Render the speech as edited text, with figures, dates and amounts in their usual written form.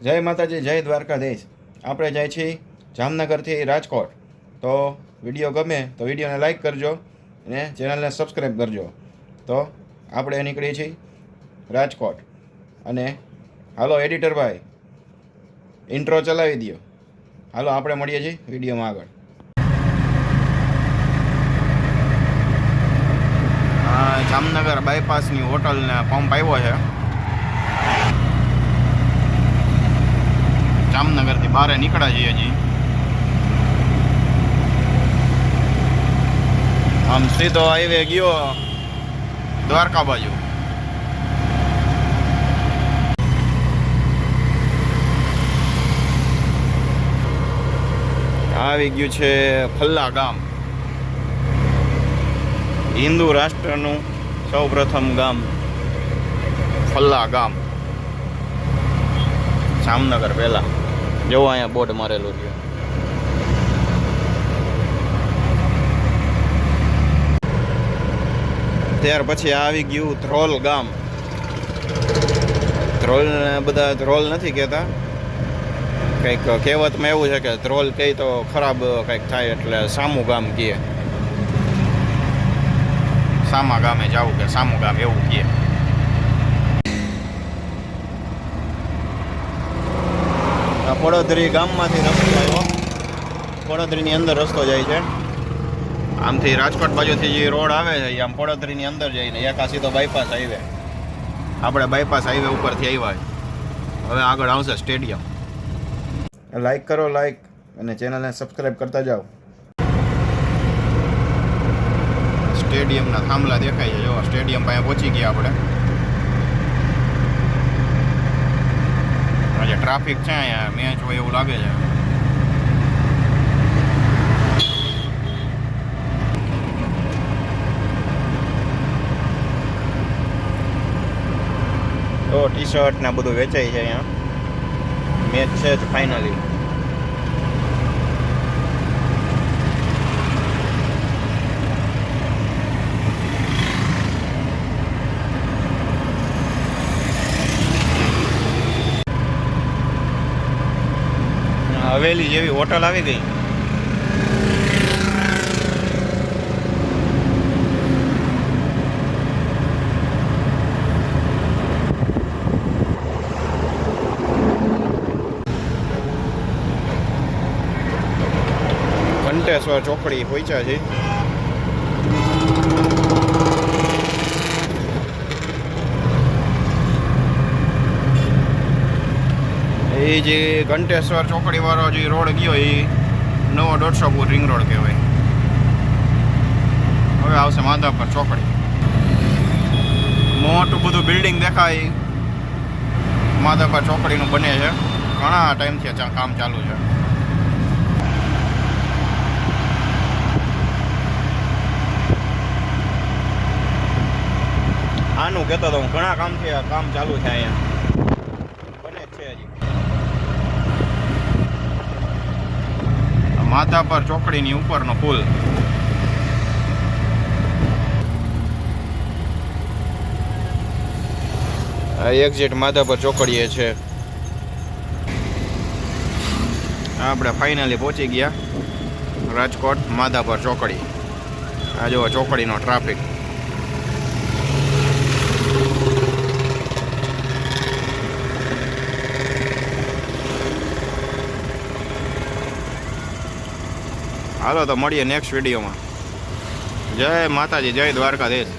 જય માતાજી, જય દ્વારકાધીશ. આપણે જાય છીએ જામનગરથી રાજકોટ. તો વિડીયો ગમે તો વિડીયોને લાઈક કરજો અને ચેનલને સબસ્ક્રાઈબ કરજો. તો આપણે નીકળીએ છીએ રાજકોટ. અને હાલો એડિટરભાઈ, ઇન્ટ્રો ચલાવી દો. હાલો આપણે મળીએ છીએ વિડીયોમાં આગળ. જામનગર બાયપાસની હોટલને પંપ આવ્યો છે. જામનગરથી બહાર નીકળ્યા છીએ હજી. આમ સીધો હાઈવે ગયો દ્વારકા બાજુ. આવી ગયું છે ફલ્લા ગામ, હિન્દુ રાષ્ટ્રનું સૌ પ્રથમ ગામ ફલ્લા ગામ, જામનગર. પહેલા જોવો અહીંયા બોર્ડ મારેલું છે. ત્યાર પછી આવી ગયું ધ્રોલ ગામ. ધ્રોલ બધા ધ્રોલ નથી કહેતા, કંઈક કહેવતમાં એવું છે કે ધ્રોલ કહે તો ખરાબ કંઈક થાય, એટલે સામું ગામ કહે. સામા ગામે જાવું કે સામું ગામ એવું કહે. પડોદરી ગામમાંથી રસ્તો આવ્યો. પડોદરીની અંદર રસ્તો જાય છે. આમથી રાજકોટ બાજુથી જે રોડ આવે છે આમ પડોદરીની અંદર જઈને એક આ સીધો બાયપાસ હાઈવે. આપણે બાયપાસ હાઈવે ઉપરથી આવ્યા. હવે આગળ આવશે સ્ટેડિયમ. લાઈક કરો, લાઈક, અને ચેનલને સબસ્ક્રાઈબ કરતા જાઓ. સ્ટેડિયમના થાંભલા દેખાય છે. જો સ્ટેડિયમ પાસે પહોંચી ગયા આપણે. આજે ટ્રાફિક છે અહીંયા, મેચ હોય એવું લાગે છે. તો ટી શર્ટ ને બધું વેચાય છે અહીંયા. મેચ છે જ ફાઇનલી. હવેલી જેવી હોટલ આવી ગઈ. ઘંટેશ્વર ચોકડી પહોંચ્યા છે. એ જે ઘંટેશ્વર ચોકડી વાળો જે રોડ ગયો એ નવો 150 ફૂટ રિંગ રોડ કહેવાય. હવે આવશે માધાપર ચોકડી. મોટું બધું બિલ્ડિંગ દેખાય માધાપર ચોકડીનું બને છે. ઘણા ટાઈમથી કામ ચાલુ છે. આનું કહેતો હતો હું, ઘણા કામથી કામ ચાલુ છે અહીંયા. બને જ છે હજી. માધાપર ચોકડીની ઉપરનો પુલ. આ એક્ઝેક્ટ માધાપર ચોકડીએ છે. આપણે ફાઇનલી પહોંચી ગયા રાજકોટ માધાપર ચોકડી. આ જો ચોકડીનો ટ્રાફિક. હાલો તો મળીએ નેક્સ્ટ વિડીયોમાં. જય માતાજી, જય દ્વારકાધીશ.